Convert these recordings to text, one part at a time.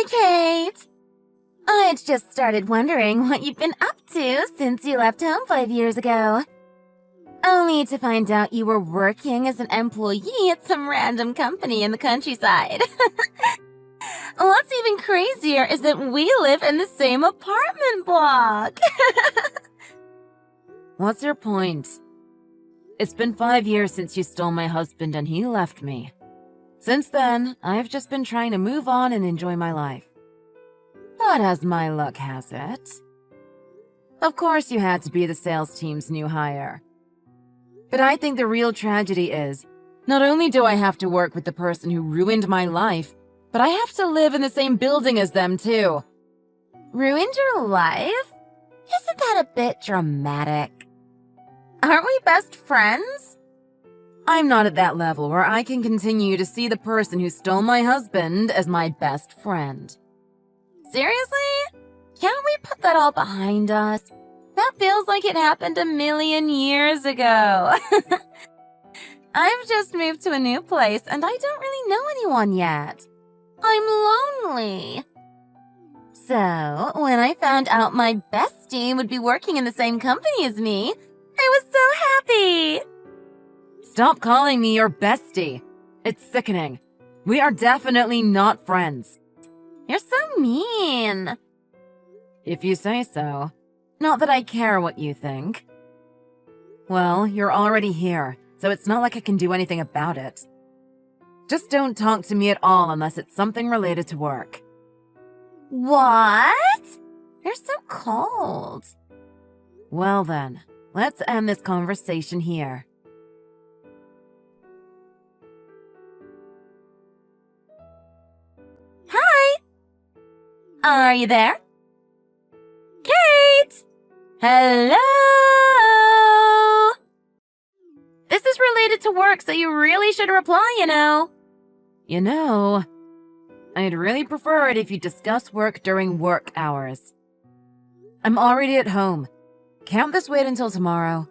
Kate! I'd just started wondering what you've been up to since you left home 5 years ago. Only to find out you were working as an employee at some random company in the countryside. What's even crazier is that we live in the same apartment block. What's your point? It's been 5 years since you stole my husband and he left me. Since then, I've just been trying to move on and enjoy my life. But as my luck has it, of course you had to be the sales team's new hire. But I think the real tragedy is, not only do I have to work with the person who ruined my life, but I have to live in the same building as them too. Ruined your life? Isn't that a bit dramatic? Aren't we best friends? I'm not at that level where I can continue to see the person who stole my husband as my best friend. Seriously? Can't we put that all behind us? That feels like it happened 1,000,000 years ago. I've just moved to a new place and I don't really know anyone yet. I'm lonely. So, when I found out my bestie would be working in the same company as me, I was so happy. Stop calling me your bestie. It's sickening. We are definitely not friends. You're so mean. If you say so. Not that I care what you think. Well, you're already here, so it's not like I can do anything about it. Just don't talk to me at all unless it's something related to work. What? You're so cold. Well then, let's end this conversation here. Hi! Are you there? Kate! Hello? This is related to work, so you really should reply, you know. You know, I'd really prefer it if you discuss work during work hours. I'm already at home. Can't this wait until tomorrow?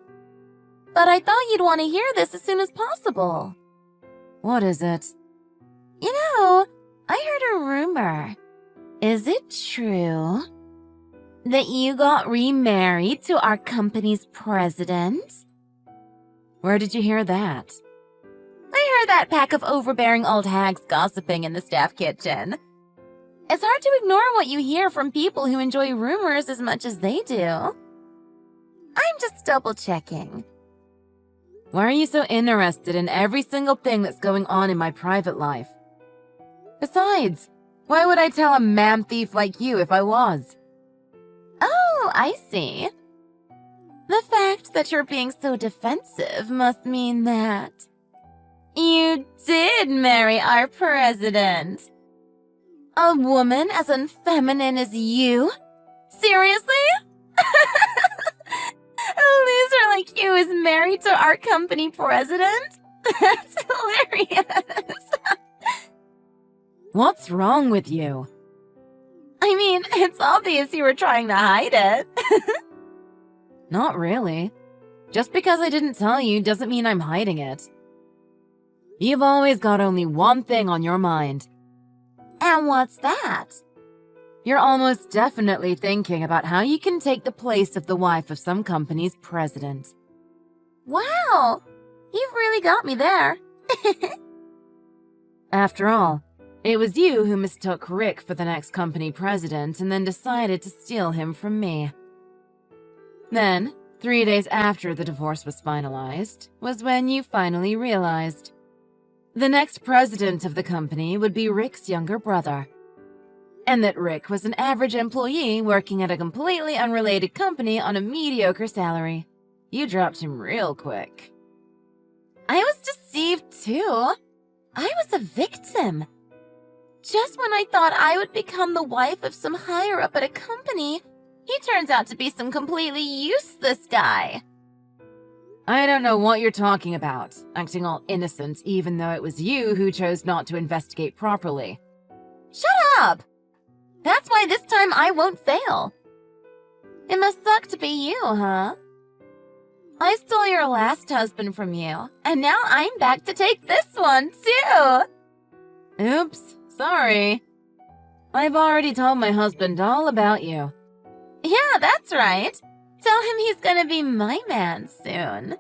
But I thought you'd want to hear this as soon as possible. What is it? You know, I heard a rumor. Is it true that you got remarried to our company's president? Where did you hear that? I heard that pack of overbearing old hags gossiping in the staff kitchen. It's hard to ignore what you hear from people who enjoy rumors as much as they do. I'm just double-checking. Why are you so interested in every single thing that's going on in my private life? Besides, why would I tell a man thief like you if I was? Oh, I see. The fact that you're being so defensive must mean that you did marry our president. A woman as unfeminine as you? Seriously? A loser like you is married to our company president? That's hilarious. What's wrong with you? I mean, it's obvious you were trying to hide it. Not really. Just because I didn't tell you doesn't mean I'm hiding it. You've always got only one thing on your mind. And what's that? You're almost definitely thinking about how you can take the place of the wife of some company's president. Wow, you've really got me there. After all, it was you who mistook Rick for the next company president and then decided to steal him from me. Then, 3 days after the divorce was finalized, was when you finally realized the next president of the company would be Rick's younger brother. And that Rick was an average employee working at a completely unrelated company on a mediocre salary. You dropped him real quick. I was deceived too. I was a victim. Just when I thought I would become the wife of some higher up at a company, he turns out to be some completely useless guy. I don't know what you're talking about, acting all innocent even though it was you who chose not to investigate properly. Shut up! That's why this time I won't fail. It must suck to be you, huh? I stole your last husband from you, and now I'm back to take this one, too. Oops, sorry. I've already told my husband all about you. Yeah, that's right. Tell him he's gonna be my man soon.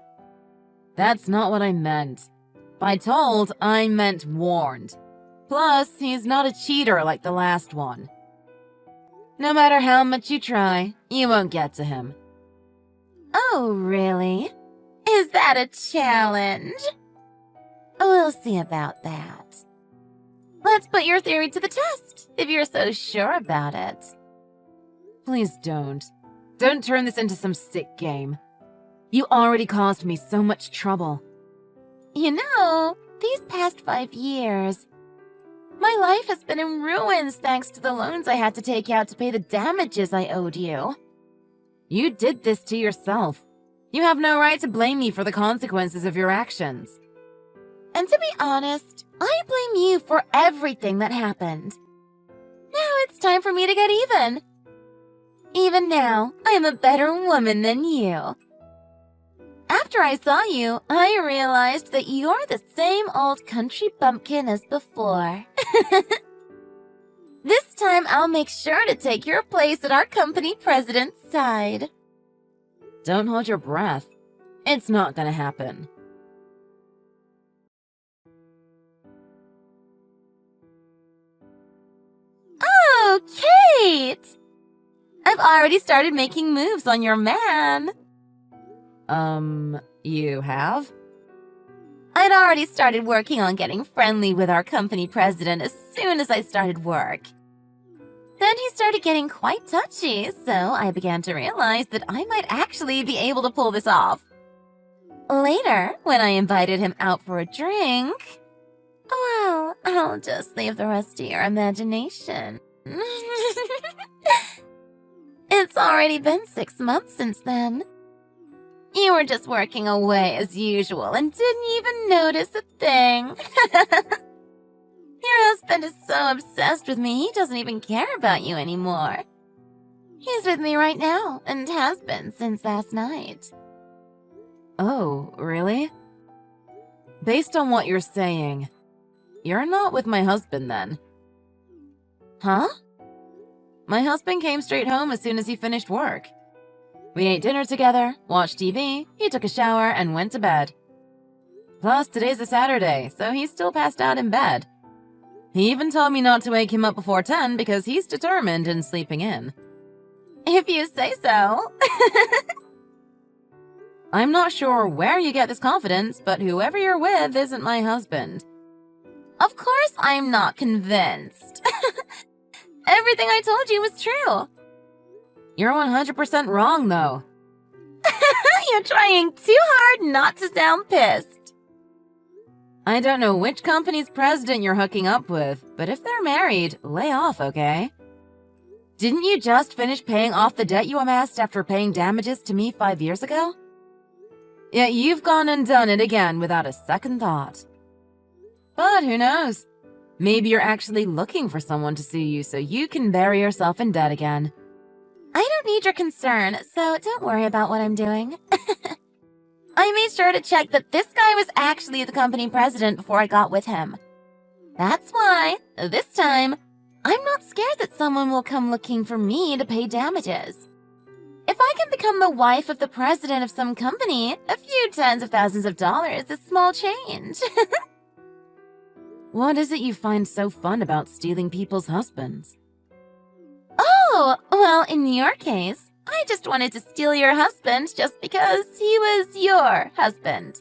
That's not what I meant. By told, I meant warned. Plus, he's not a cheater like the last one. No matter how much you try, you won't get to him. Oh, really? Is that a challenge? We'll see about that. Let's put your theory to the test, if you're so sure about it. Please don't. Don't turn this into some sick game. You already caused me so much trouble. You know, these past 5 years, my life has been in ruins thanks to the loans I had to take out to pay the damages I owed you. You did this to yourself. You have no right to blame me for the consequences of your actions. And to be honest, I blame you for everything that happened. Now it's time for me to get even. Even now, I am a better woman than you. After I saw you, I realized that you're the same old country bumpkin as before. This time, I'll make sure to take your place at our company president's side. Don't hold your breath. It's not gonna happen. Oh, Kate! I've already started making moves on your man. You have? I'd already started working on getting friendly with our company president as soon as I started work. Then he started getting quite touchy, so I began to realize that I might actually be able to pull this off. Later, when I invited him out for a drink, well, I'll just leave the rest to your imagination. It's already been 6 months since then. You were just working away as usual and didn't even notice a thing. Your husband is so obsessed with me, he doesn't even care about you anymore. He's with me right now and has been since last night. Oh, really? Based on what you're saying, you're not with my husband then. Huh? My husband came straight home as soon as he finished work. We ate dinner together, watched TV, he took a shower, and went to bed. Plus, today's a Saturday, so he's still passed out in bed. He even told me not to wake him up before 10 because he's determined in sleeping in. If you say so. I'm not sure where you get this confidence, but whoever you're with isn't my husband. Of course I'm not convinced. Everything I told you was true. You're 100% wrong, though. You're trying too hard not to sound pissed. I don't know which company's president you're hooking up with, but if they're married, lay off, okay? Didn't you just finish paying off the debt you amassed after paying damages to me 5 years ago? Yet you've gone and done it again without a second thought. But who knows? Maybe you're actually looking for someone to sue you so you can bury yourself in debt again. I don't need your concern, so don't worry about what I'm doing. I made sure to check that this guy was actually the company president before I got with him. That's why, this time, I'm not scared that someone will come looking for me to pay damages. If I can become the wife of the president of some company, a few tens of thousands of dollars is small change. What is it you find so fun about stealing people's husbands? Oh, well, in your case, I just wanted to steal your husband just because he was your husband.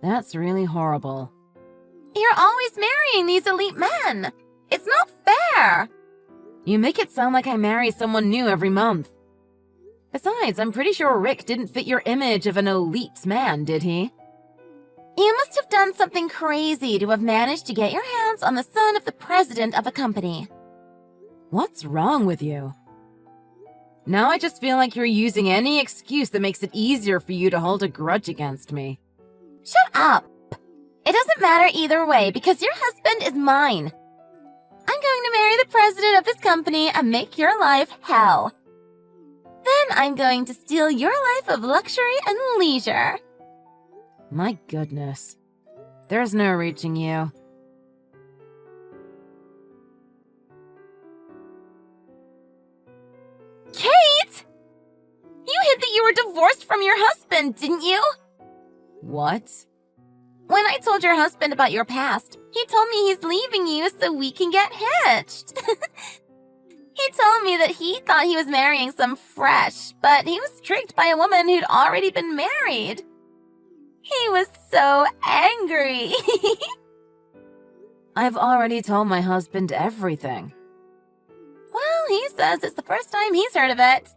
That's really horrible. You're always marrying these elite men. It's not fair. You make it sound like I marry someone new every month. Besides, I'm pretty sure Rick didn't fit your image of an elite man, did he? You must have done something crazy to have managed to get your hands on the son of the president of a company. What's wrong with you? Now I just feel like you're using any excuse that makes it easier for you to hold a grudge against me. Shut up. It doesn't matter either way because your husband is mine. I'm going to marry the president of this company and make your life hell. Then I'm going to steal your life of luxury and leisure. My goodness. There's no reaching you. were divorced from your husband, didn't you? What? When I told your husband about your past, he told me he's leaving you so we can get hitched. He told me that he thought he was marrying some fresh, but he was tricked by a woman who'd already been married. He was so angry. I've already told my husband everything. Well, he says it's the first time he's heard of it.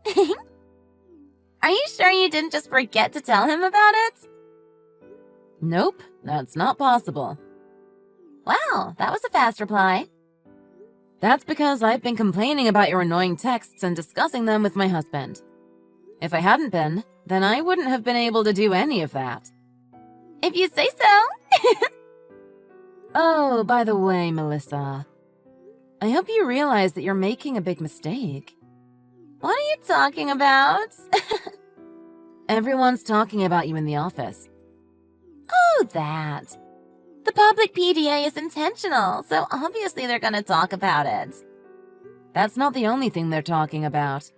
Are you sure you didn't just forget to tell him about it? Nope, that's not possible. Wow, that was a fast reply. That's because I've been complaining about your annoying texts and discussing them with my husband. If I hadn't been, then I wouldn't have been able to do any of that. If you say so. Oh, by the way, Melissa, I hope you realize that you're making a big mistake. What are you talking about? Everyone's talking about you in the office. Oh, that. The public PDA is intentional, so obviously they're gonna talk about it. That's not the only thing they're talking about.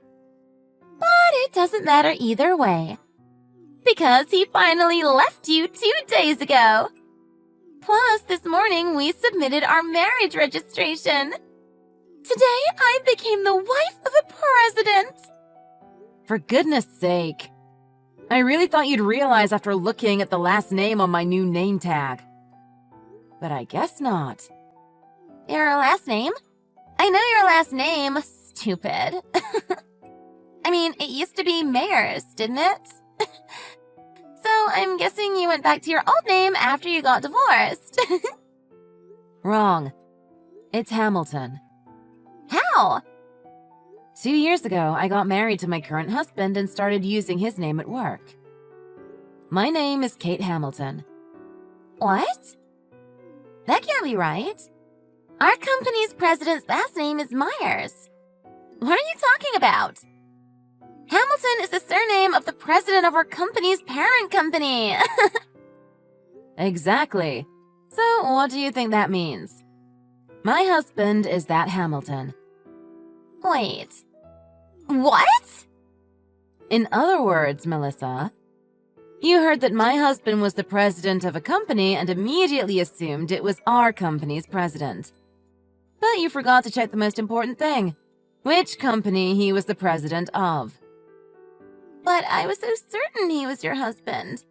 But it doesn't matter either way. Because he finally left you 2 days ago. Plus, this morning we submitted our marriage registration. Today, I became the wife of a president. For goodness sake. I really thought you'd realize after looking at the last name on my new name tag. But I guess not. Your last name? I know your last name, stupid. I mean, it used to be Mayers, didn't it? So I'm guessing you went back to your old name after you got divorced. Wrong. It's Hamilton. How? 2 years ago, I got married to my current husband and started using his name at work. My name is Kate Hamilton. What? That can't be right. Our company's president's last name is Myers. What are you talking about? Hamilton is the surname of the president of our company's parent company. Exactly. So what do you think that means? My husband is that Hamilton. Wait. What? In other words, Melissa, you heard that my husband was the president of a company and immediately assumed it was our company's president. But you forgot to check the most important thing. Which company he was the president of. But I was so certain he was your husband.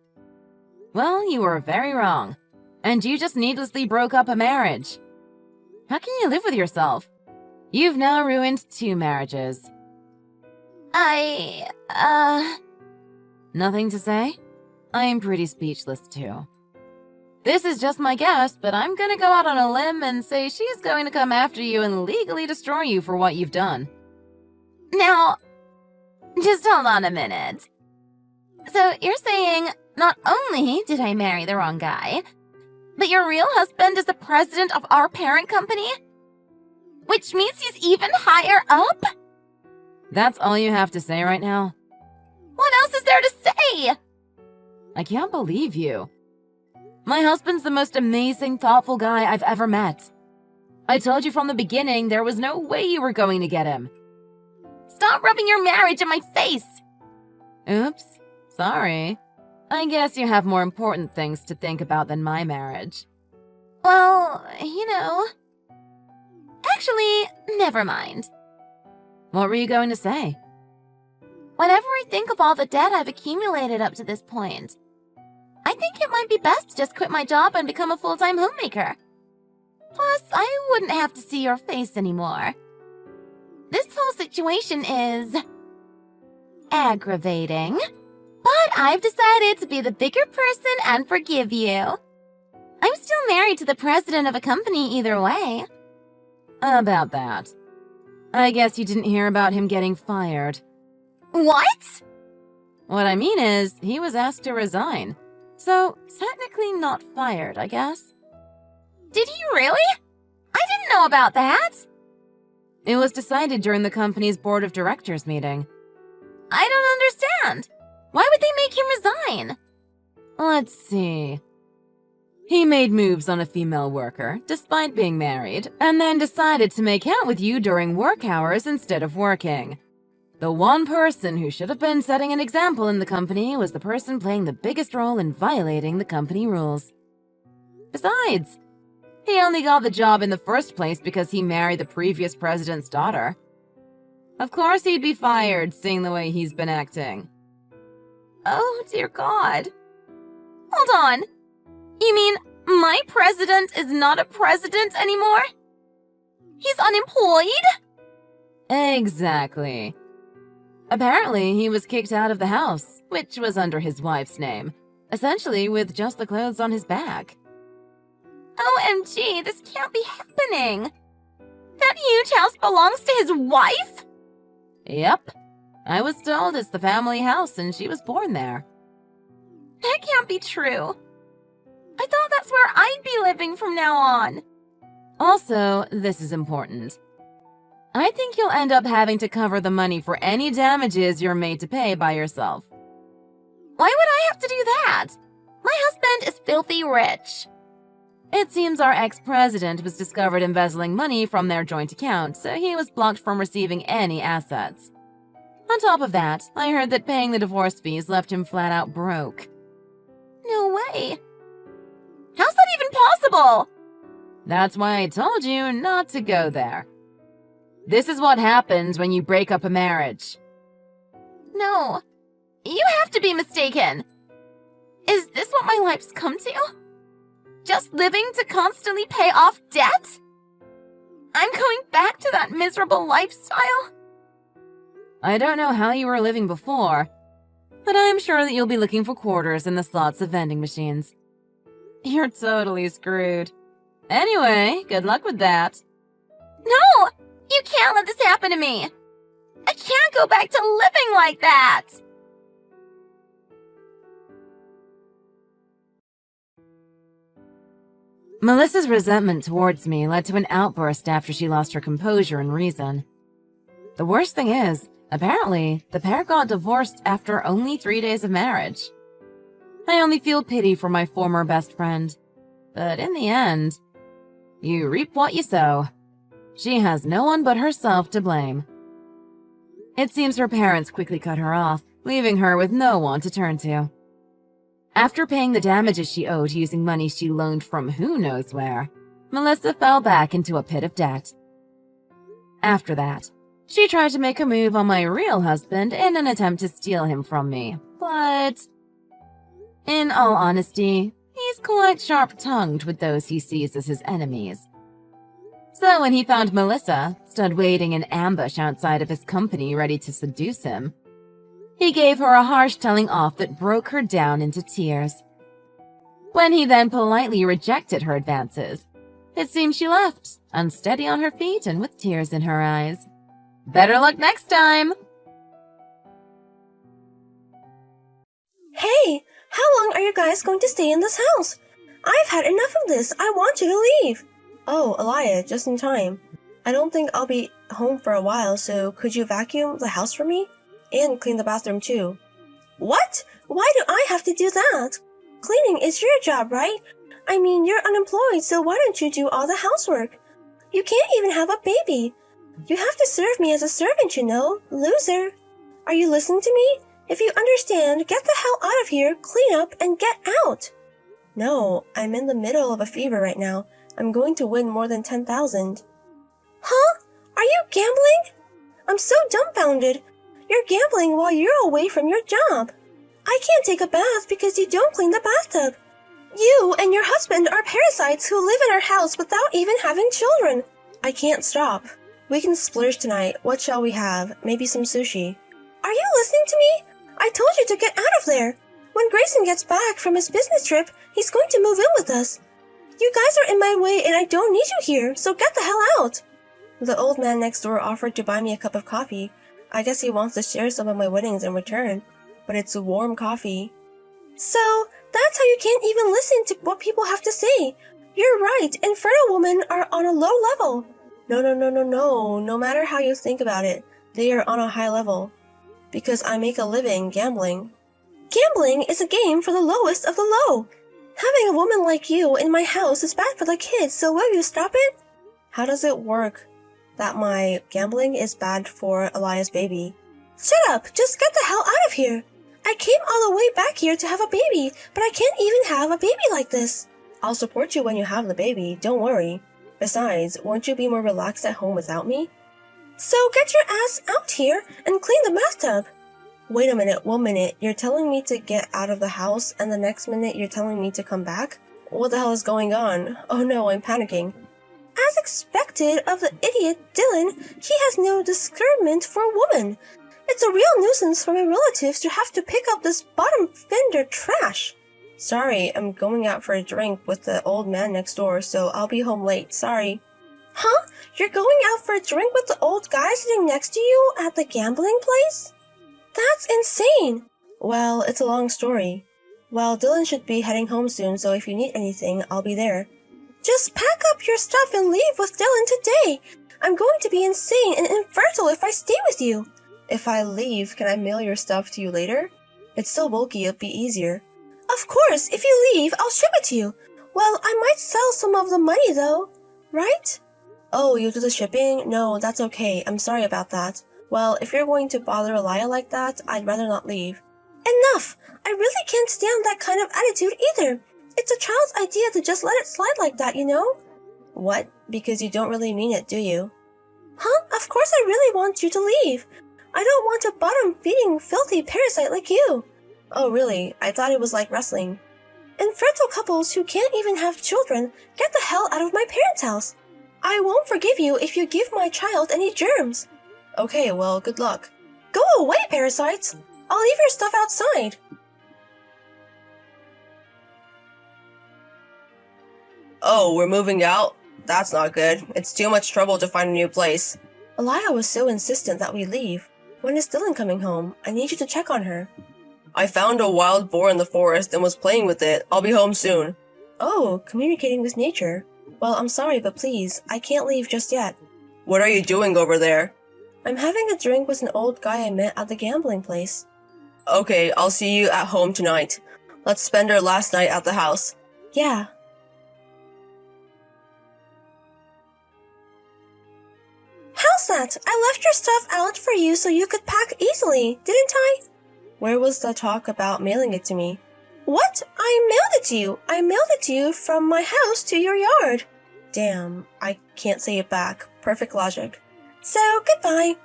Well, you were very wrong. And you just needlessly broke up a marriage. How can you live with yourself? You've now ruined 2 marriages. Nothing to say? I'm pretty speechless too. This is just my guess, but I'm gonna go out on a limb and say she's going to come after you and legally destroy you for what you've done. Now, just hold on a minute. So you're saying not only did I marry the wrong guy, but your real husband is the president of our parent company? Which means he's even higher up? That's all you have to say right now? What else is there to say? I can't believe you. My husband's the most amazing, thoughtful guy I've ever met. I told you from the beginning there was no way you were going to get him. Stop rubbing your marriage in my face! Oops, sorry. I guess you have more important things to think about than my marriage. Well, Actually, never mind. What were you going to say? Whenever I think of all the debt I've accumulated up to this point, I think it might be best to just quit my job and become a full-time homemaker. Plus, I wouldn't have to see your face anymore. This whole situation is aggravating, but I've decided to be the bigger person and forgive you. I'm still married to the president of a company either way. About that. I guess you didn't hear about him getting fired. What? What I mean is, he was asked to resign. So, technically not fired, I guess. Did he really? I didn't know about that. It was decided during the company's board of directors meeting. I don't understand. Why would they make him resign? Let's see. He made moves on a female worker, despite being married, and then decided to make out with you during work hours instead of working. The one person who should have been setting an example in the company was the person playing the biggest role in violating the company rules. Besides, he only got the job in the first place because he married the previous president's daughter. Of course he'd be fired, seeing the way he's been acting. Oh, dear God. Hold on. You mean my president is not a president anymore? He's unemployed? Exactly. Apparently, he was kicked out of the house, which was under his wife's name, essentially with just the clothes on his back. OMG, this can't be happening. That huge house belongs to his wife? Yep. I was told it's the family house and she was born there. That can't be true. I thought that's where I'd be living from now on. Also, this is important. I think you'll end up having to cover the money for any damages you're made to pay by yourself. Why would I have to do that? My husband is filthy rich. It seems our ex-president was discovered embezzling money from their joint account, so he was blocked from receiving any assets. On top of that, I heard that paying the divorce fees left him flat out broke. No way. How's that even possible? That's why I told you not to go there. This is what happens when you break up a marriage. No, you have to be mistaken. Is this what my life's come to? Just living to constantly pay off debt? I'm going back to that miserable lifestyle? I don't know how you were living before, but I'm sure that you'll be looking for quarters in the slots of vending machines. You're totally screwed. Anyway, good luck with that. No! You can't let this happen to me! I can't go back to living like that! Melissa's resentment towards me led to an outburst after she lost her composure and reason. The worst thing is, apparently, the pair got divorced after only 3 days of marriage. I only feel pity for my former best friend. But in the end, you reap what you sow. She has no one but herself to blame. It seems her parents quickly cut her off, leaving her with no one to turn to. After paying the damages she owed using money she loaned from who knows where, Melissa fell back into a pit of debt. After that, she tried to make a move on my real husband in an attempt to steal him from me, but in all honesty, he's quite sharp-tongued with those he sees as his enemies. So when he found Melissa, stood waiting in ambush outside of his company ready to seduce him, he gave her a harsh telling off that broke her down into tears. When he then politely rejected her advances, it seems she left, unsteady on her feet and with tears in her eyes. Better luck next time! Hey, how long are you guys going to stay in this house? I've had enough of this. I want you to leave. Oh, Elia, just in time. I don't think I'll be home for a while, so could you vacuum the house for me? And clean the bathroom too. What? Why do I have to do that? Cleaning is your job, right? I mean, you're unemployed, so why don't you do all the housework? You can't even have a baby. You have to serve me as a servant, you know, loser. Are you listening to me? If you understand, get the hell out of here, clean up, and get out. No, I'm in the middle of a fever right now. I'm going to win more than 10,000. Huh? Are you gambling? I'm so dumbfounded. You're gambling while you're away from your job. I can't take a bath because you don't clean the bathtub. You and your husband are parasites who live in our house without even having children. I can't stop. We can splurge tonight. What shall we have? Maybe some sushi. Are you listening to me? I told you to get out of there. When Grayson gets back from his business trip, he's going to move in with us. You guys are in my way and I don't need you here, so get the hell out. The old man next door offered to buy me a cup of coffee. I guess he wants to share some of my winnings in return, but it's warm coffee. So, that's how you can't even listen to what people have to say. You're right, infertile women are on a low level. No. No matter how you think about it, they are on a high level. Because I make a living gambling. Gambling is a game for the lowest of the low. Having a woman like you in my house is bad for the kids, so will you stop it? How does it work that my gambling is bad for Elia's baby? Shut up! Just get the hell out of here! I came all the way back here to have a baby, but I can't even have a baby like this. I'll support you when you have the baby, don't worry. Besides, won't you be more relaxed at home without me? So get your ass out here and clean the bathtub. Wait a minute, 1 minute, you're telling me to get out of the house and the next minute you're telling me to come back? What the hell is going on? Oh no, I'm panicking. As expected of the idiot Dylan, he has no discernment for a woman. It's a real nuisance for my relatives to have to pick up this bottom fender trash. Sorry, I'm going out for a drink with the old man next door, so I'll be home late, sorry. Huh? You're going out for a drink with the old guy sitting next to you at the gambling place? That's insane! Well, it's a long story. Well, Dylan should be heading home soon, so if you need anything, I'll be there. Just pack up your stuff and leave with Dylan today. I'm going to be insane and infertile if I stay with you. If I leave, can I mail your stuff to you later? It's so bulky, it'll be easier. Of course, if you leave, I'll ship it to you. Well, I might sell some of the money though, right? Oh, you do the shipping? No, that's okay. I'm sorry about that. Well, if you're going to bother Elia like that, I'd rather not leave. Enough! I really can't stand that kind of attitude either. It's a child's idea to just let it slide like that, you know? What? Because you don't really mean it, do you? Huh? Of course I really want you to leave. I don't want a bottom-feeding, filthy parasite like you. Oh, really? I thought it was like wrestling. Infertile couples who can't even have children, get the hell out of my parents' house. I won't forgive you if you give my child any germs. Okay, well, good luck. Go away, parasites! I'll leave your stuff outside. Oh, we're moving out? That's not good. It's too much trouble to find a new place. Elia was so insistent that we leave. When is Dylan coming home? I need you to check on her. I found a wild boar in the forest and was playing with it. I'll be home soon. Oh, communicating with nature. Well, I'm sorry, but please, I can't leave just yet. What are you doing over there? I'm having a drink with an old guy I met at the gambling place. Okay, I'll see you at home tonight. Let's spend our last night at the house. Yeah. How's that? I left your stuff out for you so you could pack easily, didn't I? Where was the talk about mailing it to me? What? I mailed it to you. I mailed it to you from my house to your yard. Damn, I can't say it back. Perfect logic. So, goodbye.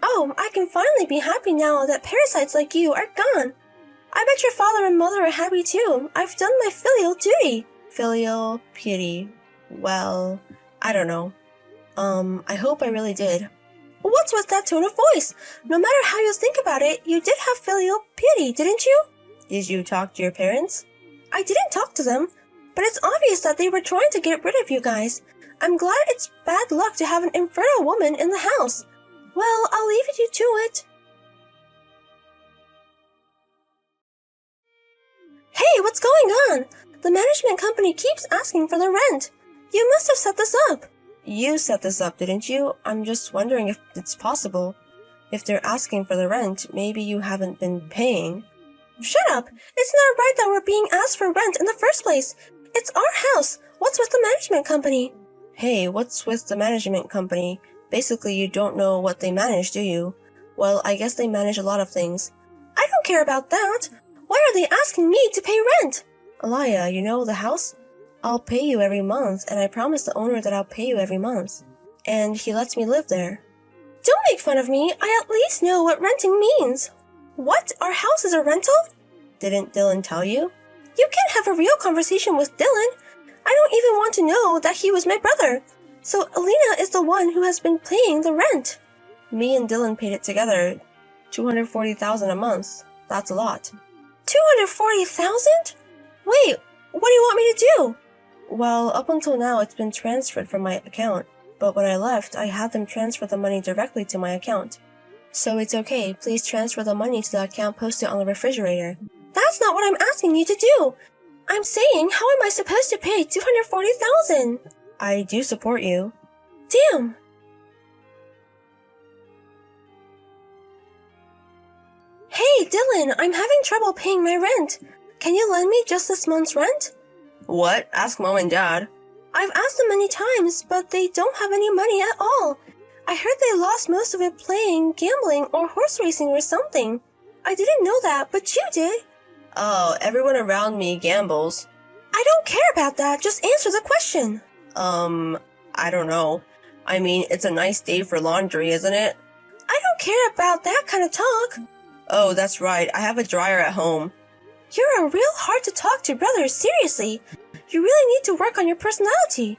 Oh, I can finally be happy now that parasites like you are gone. I bet your father and mother are happy too. I've done my filial duty. Filial piety. Well, I don't know. I hope I really did. What's with that tone of voice? No matter how you think about it, you did have filial piety, didn't you? Did you talk to your parents? I didn't talk to them, but it's obvious that they were trying to get rid of you guys. I'm glad it's bad luck to have an infertile woman in the house. Well, I'll leave you to it. Hey, what's going on? The management company keeps asking for the rent. You must have set this up. You set this up, didn't you? I'm just wondering if it's possible. If they're asking for the rent, maybe you haven't been paying. Shut up! It's not right that we're being asked for rent in the first place. It's our house. What's with the management company? Hey, what's with the management company? Basically, you don't know what they manage, do you? Well, I guess they manage a lot of things. I don't care about that. Why are they asking me to pay rent? Elia, you know the house? I'll pay you every month, and I promise the owner that I'll pay you every month. And he lets me live there. Don't make fun of me. I at least know what renting means. What? Our house is a rental? Didn't Dylan tell you? You can't have a real conversation with Dylan. I don't even want to know that he was my brother. So Alina is the one who has been paying the rent. Me and Dylan paid it together. $240,000 a month. That's a lot. $240,000? Wait, what do you want me to do? Well, up until now it's been transferred from my account. But when I left, I had them transfer the money directly to my account. So it's okay, please transfer the money to the account posted on the refrigerator. That's not what I'm asking you to do! I'm saying, how am I supposed to pay $240,000? I do support you. Damn! Hey, Dylan, I'm having trouble paying my rent. Can you lend me just this month's rent? What? Ask Mom and Dad. I've asked them many times, but they don't have any money at all. I heard they lost most of it playing, gambling, or horse racing or something. I didn't know that, but you did. Oh, everyone around me gambles. I don't care about that, just answer the question. I don't know. I mean, it's a nice day for laundry, isn't it? I don't care about that kind of talk. Oh, that's right, I have a dryer at home. You're a real hard to talk to brother, seriously. You really need to work on your personality.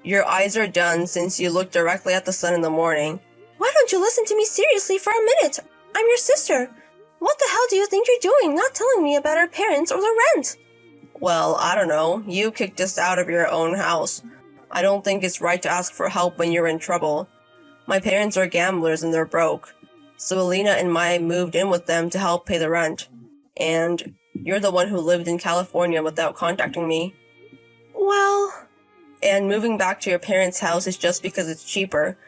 Your eyes are done since you look directly at the sun in the morning. Why don't you listen to me seriously for a minute? I'm your sister. What the hell do you think you're doing not telling me about our parents or the rent? Well, I don't know. You kicked us out of your own house. I don't think it's right to ask for help when you're in trouble. My parents are gamblers and they're broke. So Alina and Mai moved in with them to help pay the rent. And you're the one who lived in California without contacting me. Well... And moving back to your parents' house is just because it's cheaper.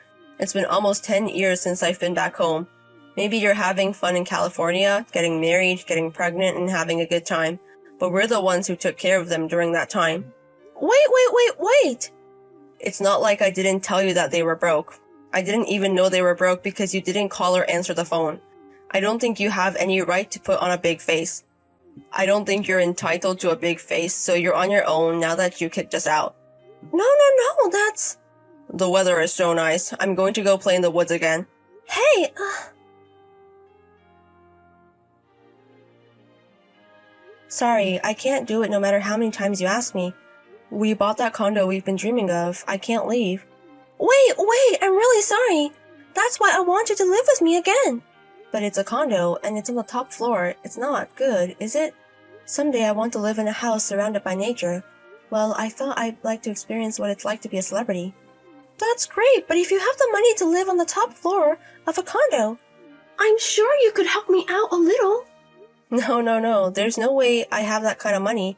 It's been almost 10 years since I've been back home. Maybe you're having fun in California, getting married, getting pregnant, and having a good time. But we're the ones who took care of them during that time. Wait! It's not like I didn't tell you that they were broke. I didn't even know they were broke because you didn't call or answer the phone. I don't think you have any right to put on a big face. I don't think you're entitled to a big face, so you're on your own now that you kicked us out. No, that's... The weather is so nice. I'm going to go play in the woods again. Hey, Sorry, I can't do it no matter how many times you ask me. We bought that condo we've been dreaming of. I can't leave. Wait, I'm really sorry. That's why I want you to live with me again. But it's a condo, and it's on the top floor. It's not good, is it? Someday I want to live in a house surrounded by nature. Well, I thought I'd like to experience what it's like to be a celebrity. That's great, but if you have the money to live on the top floor of a condo, I'm sure you could help me out a little. No. There's no way I have that kind of money.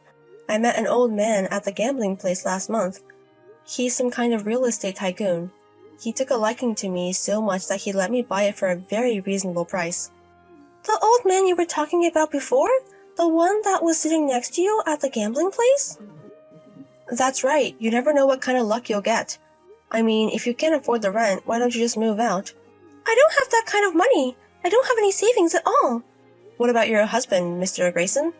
I met an old man at the gambling place last month. He's some kind of real estate tycoon. He took a liking to me so much that he let me buy it for a very reasonable price. The old man you were talking about before? The one that was sitting next to you at the gambling place? That's right. You never know what kind of luck you'll get. I mean, if you can't afford the rent, why don't you just move out? I don't have that kind of money. I don't have any savings at all. What about your husband, Mr. Grayson?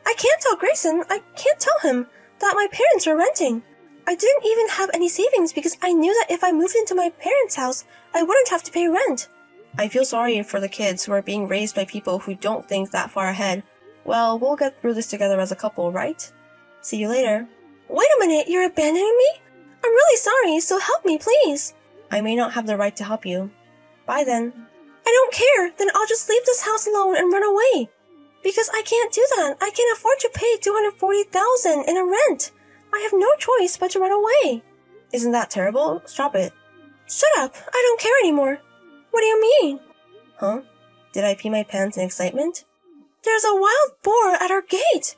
I can't tell Grayson. I can't tell him that my parents are renting. I didn't even have any savings because I knew that if I moved into my parents' house, I wouldn't have to pay rent. I feel sorry for the kids who are being raised by people who don't think that far ahead. Well, we'll get through this together as a couple, right? See you later. Wait a minute, you're abandoning me? I'm really sorry, so help me, please. I may not have the right to help you. Bye then. I don't care, then I'll just leave this house alone and run away. Because I can't do that. I can't afford to pay $240,000 in a rent. I have no choice but to run away. Isn't that terrible? Stop it. Shut up. I don't care anymore. What do you mean? Huh? Did I pee my pants in excitement? There's a wild boar at our gate.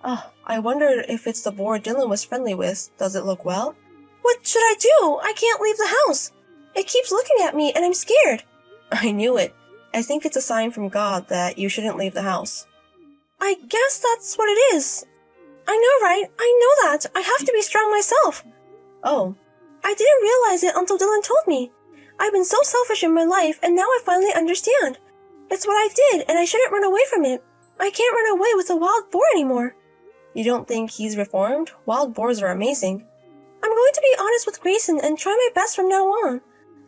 Oh, I wondered if it's the boar Dylan was friendly with. Does it look well? What should I do? I can't leave the house. It keeps looking at me and I'm scared. I knew it. I think it's a sign from God that you shouldn't leave the house. I guess that's what it is. I know, right? I know that. I have to be strong myself. Oh. I didn't realize it until Dylan told me. I've been so selfish in my life, and now I finally understand. It's what I did, and I shouldn't run away from it. I can't run away with a wild boar anymore. You don't think he's reformed? Wild boars are amazing. I'm going to be honest with Grayson and try my best from now on.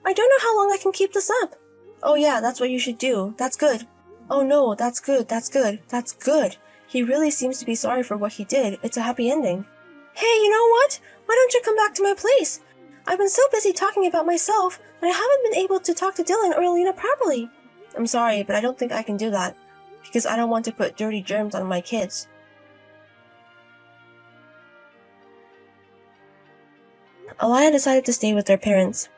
I don't know how long I can keep this up. Oh yeah, that's what you should do. That's good. Oh no, that's good. That's good. He really seems to be sorry for what he did. It's a happy ending. Hey, you know what? Why don't you come back to my place? I've been so busy talking about myself that I haven't been able to talk to Dylan or Alina properly. I'm sorry, but I don't think I can do that. Because I don't want to put dirty germs on my kids. Alaya decided to stay with their parents.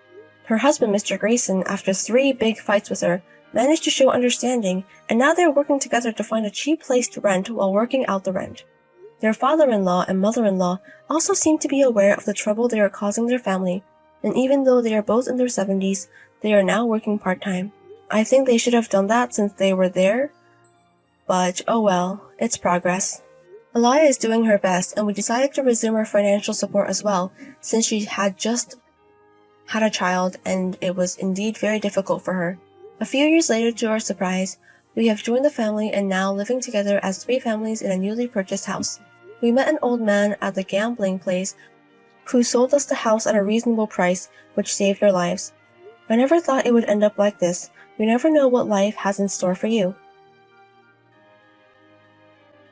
Her husband, Mr. Grayson, after 3 big fights with her, managed to show understanding, and now they're working together to find a cheap place to rent while working out the rent. Their father-in-law and mother-in-law also seem to be aware of the trouble they are causing their family, and even though they are both in their 70s, they are now working part-time. I think they should have done that since they were there, but oh well, it's progress. Alaya is doing her best, and we decided to resume her financial support as well, since she had just had a child, and it was indeed very difficult for her. A few years later, to our surprise, we have joined the family and now living together as 3 families in a newly purchased house. We met an old man at the gambling place who sold us the house at a reasonable price, which saved our lives. I never thought it would end up like this. You never know what life has in store for you.